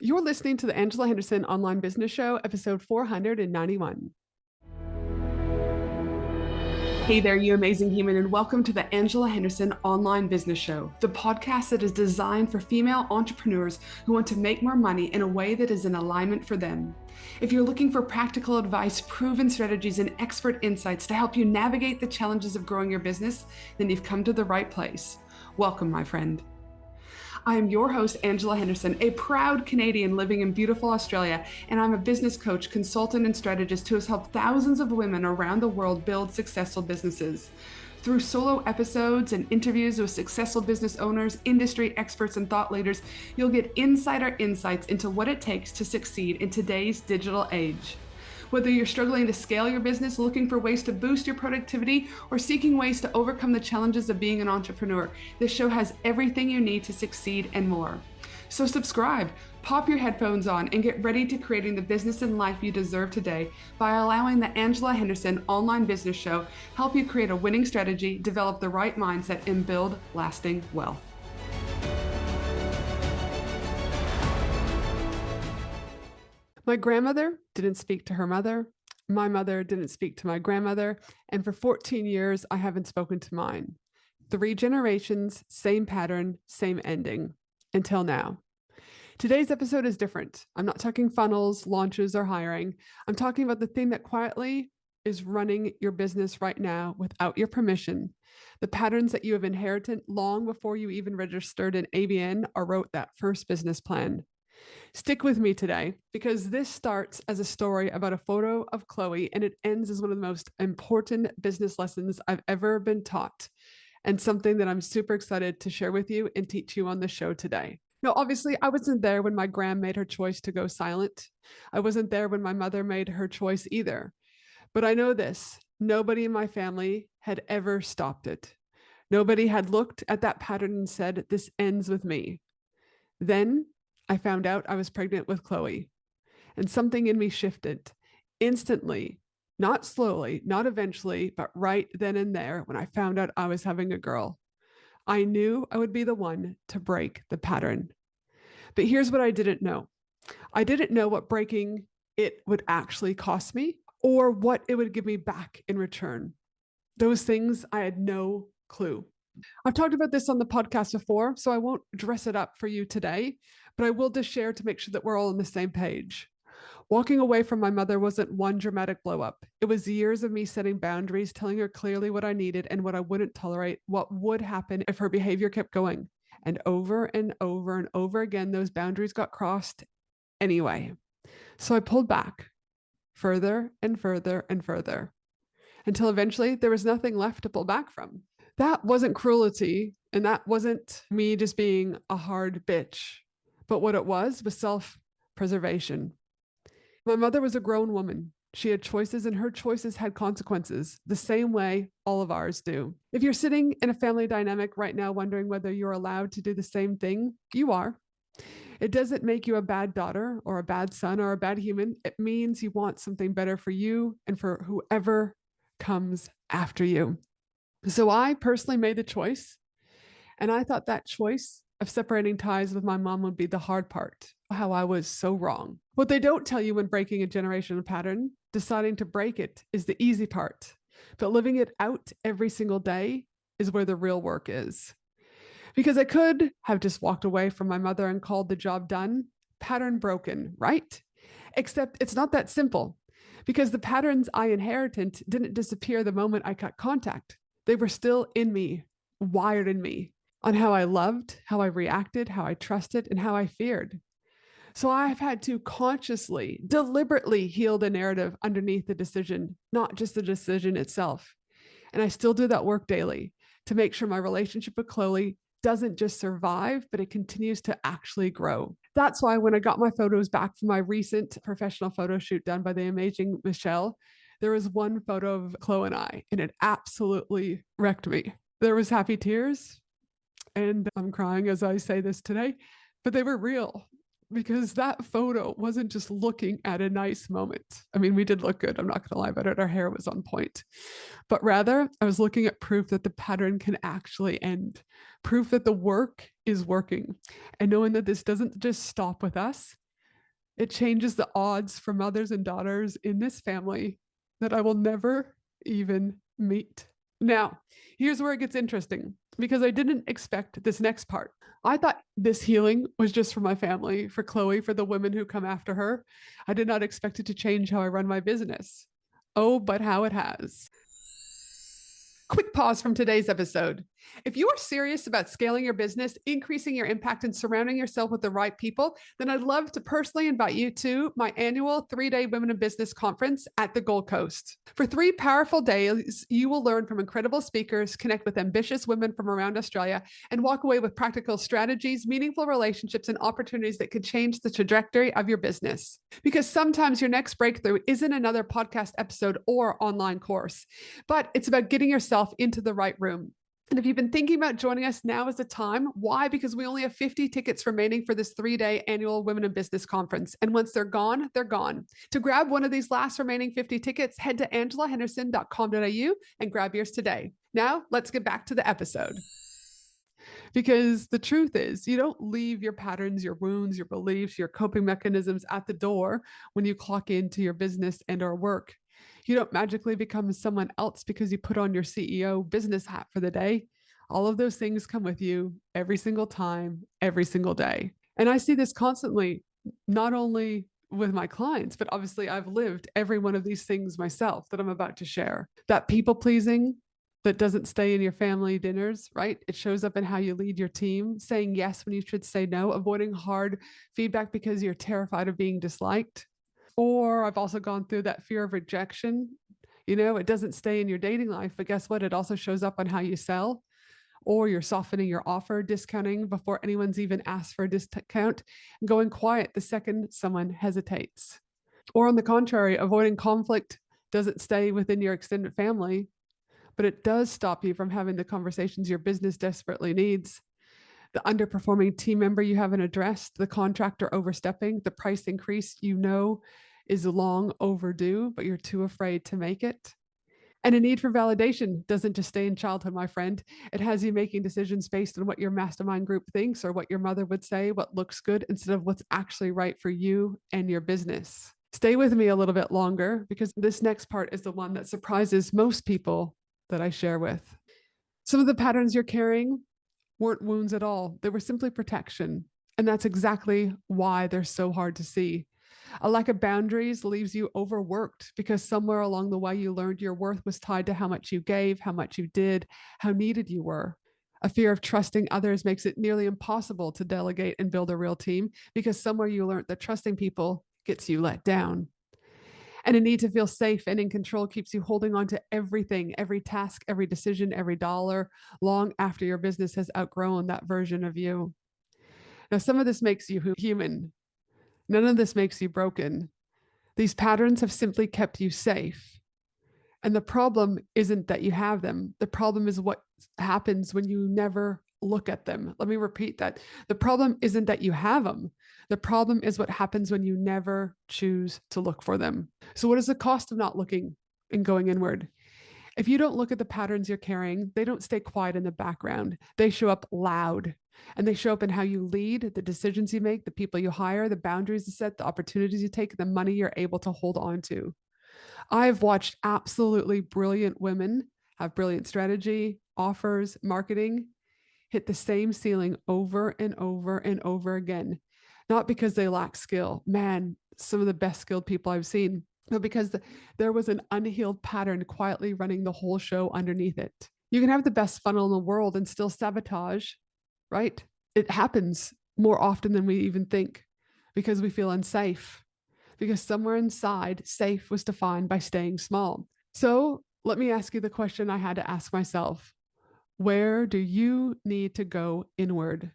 You're listening to the Angela Henderson Online Business Show, episode 491. Hey there, you amazing human, and welcome to the Angela Henderson Online Business Show, the podcast that is designed for female entrepreneurs who want to make more money in a way that is in alignment for them. If you're looking for practical advice, proven strategies, and expert insights to help you navigate the challenges of growing your business, then you've come to the right place. Welcome, my friend. I am your host, Angela Henderson, a proud Canadian living in beautiful Australia, and I'm a business coach, consultant, and strategist who has helped thousands of women around the world build successful businesses. Through solo episodes and interviews with successful business owners, industry experts, and thought leaders, you'll get insider insights into what it takes to succeed in today's digital age. Whether you're struggling to scale your business, looking for ways to boost your productivity, or seeking ways to overcome the challenges of being an entrepreneur, this show has everything you need to succeed and more. So subscribe, pop your headphones on, and get ready to creating the business and life you deserve today by allowing the Angela Henderson Online Business Show help you create a winning strategy, develop the right mindset, and build lasting wealth. My grandmother didn't speak to her mother. My mother didn't speak to my grandmother. And for 14 years, I haven't spoken to mine. 3 generations, same pattern, same ending, until now. Today's episode is different. I'm not talking funnels, launches, or hiring. I'm talking about the thing that quietly is running your business right now without your permission. The patterns that you have inherited long before you even registered an ABN or wrote that first business plan. Stick with me today because this starts as a story about a photo of Chloe and it ends as one of the most important business lessons I've ever been taught and something that I'm super excited to share with you and teach you on the show today. Now, obviously, I wasn't there when my gram made her choice to go silent. I wasn't there when my mother made her choice either. But I know this, nobody in my family had ever stopped it. Nobody had looked at that pattern and said, this ends with me. Then I found out I was pregnant with Chloe, and something in me shifted instantly, not slowly, not eventually, but right then and there when I found out I was having a girl. I knew I would be the one to break the pattern. But here's what I didn't know. I didn't know what breaking it would actually cost me or what it would give me back in return. Those things I had no clue. I've talked about this on the podcast before, so I won't dress it up for you today, but I will just share to make sure that we're all on the same page. Walking away from my mother wasn't one dramatic blow up. It was years of me setting boundaries, telling her clearly what I needed and what I wouldn't tolerate, what would happen if her behavior kept going. And over and over and over again, those boundaries got crossed anyway. So I pulled back further and further and further until eventually there was nothing left to pull back from. That wasn't cruelty, and that wasn't me just being a hard bitch. But what it was self-preservation. My mother was a grown woman. She had choices, and her choices had consequences, the same way all of ours do. If you're sitting in a family dynamic right now wondering whether you're allowed to do the same thing, you are. It doesn't make you a bad daughter or a bad son or a bad human. It means you want something better for you and for whoever comes after you. So I personally made the choice, and I thought that choice of separating ties with my mom would be the hard part. How I was so wrong. What they don't tell you when breaking a generational pattern, deciding to break it is the easy part, but living it out every single day is where the real work is. Because I could have just walked away from my mother and called the job done, pattern broken, right? Except it's not that simple because the patterns I inherited didn't disappear the moment I cut contact. They were still in me, wired in me, on how I loved, how I reacted, how I trusted, and how I feared. So I've had to consciously, deliberately heal the narrative underneath the decision, not just the decision itself. And I still do that work daily to make sure my relationship with Chloe doesn't just survive, but it continues to actually grow. That's why when I got my photos back from my recent professional photo shoot done by the amazing Michelle, there was one photo of Chloe and I, and it absolutely wrecked me. There was happy tears, and I'm crying as I say this today, but they were real because that photo wasn't just looking at a nice moment. I mean, we did look good. I'm not going to lie about it. Our hair was on point, but rather I was looking at proof that the pattern can actually end, proof that the work is working, and knowing that this doesn't just stop with us. It changes the odds for mothers and daughters in this family that I will never even meet. Now, here's where it gets interesting because I didn't expect this next part. I thought this healing was just for my family, for Chloe, for the women who come after her. I did not expect it to change how I run my business. Oh, but how it has. Quick pause from today's episode. If you are serious about scaling your business, increasing your impact, and surrounding yourself with the right people, then I'd love to personally invite you to my annual 3-day Women in Business conference at the Gold Coast. For 3 powerful days, you will learn from incredible speakers, connect with ambitious women from around Australia, and walk away with practical strategies, meaningful relationships, and opportunities that could change the trajectory of your business. Because sometimes your next breakthrough isn't another podcast episode or online course, but it's about getting yourself into the right room. And if you've been thinking about joining us, now is the time. Why? Because we only have 50 tickets remaining for this 3-day annual Women in Business conference. And once they're gone, they're gone. To grab one of these last remaining 50 tickets, head to angelahenderson.com.au and grab yours today. Now, let's get back to the episode. Because the truth is, you don't leave your patterns, your wounds, your beliefs, your coping mechanisms at the door when you clock into your business and or work. You don't magically become someone else because you put on your CEO business hat for the day. All of those things come with you every single time, every single day. And I see this constantly, not only with my clients, but obviously I've lived every one of these things myself that I'm about to share. That people pleasing that doesn't stay in your family dinners, right? It shows up in how you lead your team, saying yes when you should say no, avoiding hard feedback because you're terrified of being disliked. Or I've also gone through that fear of rejection. It doesn't stay in your dating life, but guess what? It also shows up on how you sell, or you're softening your offer, discounting before anyone's even asked for a discount, and going quiet the second someone hesitates. Or on the contrary, avoiding conflict doesn't stay within your extended family, but it does stop you from having the conversations your business desperately needs. The underperforming team member you haven't addressed, the contractor overstepping, the price increase is long overdue, but you're too afraid to make it. And a need for validation doesn't just stay in childhood, my friend. It has you making decisions based on what your mastermind group thinks or what your mother would say, what looks good, instead of what's actually right for you and your business. Stay with me a little bit longer because this next part is the one that surprises most people that I share with. Some of the patterns you're carrying weren't wounds at all. They were simply protection. And that's exactly why they're so hard to see. A lack of boundaries leaves you overworked because somewhere along the way you learned your worth was tied to how much you gave, how much you did, how needed you were. A fear of trusting others makes it nearly impossible to delegate and build a real team because somewhere you learned that trusting people gets you let down. And a need to feel safe and in control keeps you holding on to everything, every task, every decision, every dollar, long after your business has outgrown that version of you. Now, some of this makes you human. None of this makes you broken. These patterns have simply kept you safe. And the problem isn't that you have them. The problem is what happens when you never look at them. Let me repeat that. The problem isn't that you have them. The problem is what happens when you never choose to look for them. So what is the cost of not looking and going inward? If you don't look at the patterns you're carrying, they don't stay quiet in the background. They show up loud. And they show up in how you lead, the decisions you make, the people you hire, the boundaries you set, the opportunities you take, the money you're able to hold on to. I've watched absolutely brilliant women have brilliant strategy, offers, marketing, hit the same ceiling over and over and over again. Not because they lack skill. Man, some of the best skilled people I've seen, but because there was an unhealed pattern quietly running the whole show underneath it. You can have the best funnel in the world and still sabotage, right? It happens more often than we even think because we feel unsafe, because somewhere inside, safe was defined by staying small. So let me ask you the question I had to ask myself. Where do you need to go inward?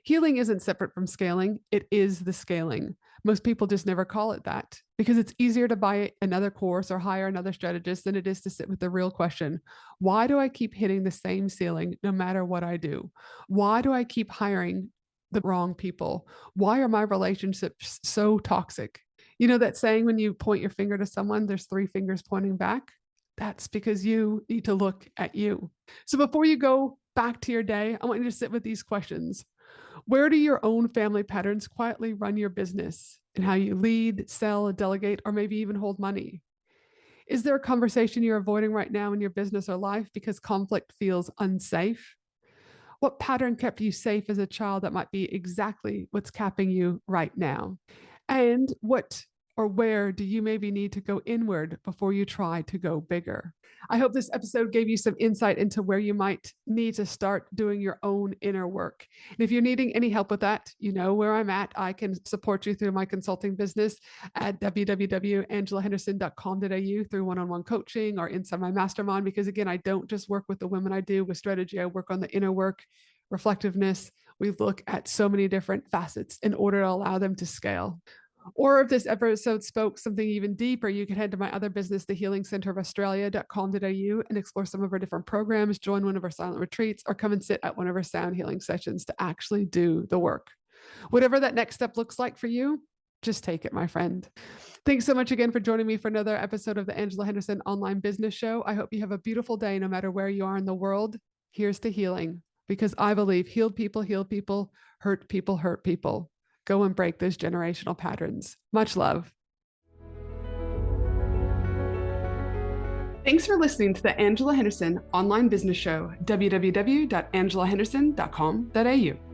Healing isn't separate from scaling. It is the scaling. Most people just never call it that because it's easier to buy another course or hire another strategist than it is to sit with the real question. Why do I keep hitting the same ceiling no matter what I do? Why do I keep hiring the wrong people? Why are my relationships so toxic? You know that saying when you point your finger to someone, there's 3 fingers pointing back? That's because you need to look at you. So before you go back to your day, I want you to sit with these questions. Where do your own family patterns quietly run your business? in how you lead, sell, delegate, or maybe even hold money? Is there a conversation you're avoiding right now in your business or life because conflict feels unsafe? What pattern kept you safe as a child that might be exactly what's capping you right now? And what or where do you maybe need to go inward before you try to go bigger? I hope this episode gave you some insight into where you might need to start doing your own inner work. And if you're needing any help with that, you know where I'm at. I can support you through my consulting business at www.angelahenderson.com.au through one-on-one coaching or inside my mastermind. Because again, I don't just work with the women I do with strategy. I work on the inner work, reflectiveness. We look at so many different facets in order to allow them to scale. Or if this episode spoke something even deeper, you can head to my other business, the Healing Center of Australia.com.au, and explore some of our different programs, join one of our silent retreats, or come and sit at one of our sound healing sessions to actually do the work. Whatever that next step looks like for you, just take it, my friend. Thanks so much again for joining me for another episode of the Angela Henderson Online Business Show. I hope you have a beautiful day no matter where you are in the world. Here's to healing, because I believe healed people heal people, hurt people hurt people. Go and break those generational patterns. Much love. Thanks for listening to the Angela Henderson Online Business Show, www.angelahenderson.com.au.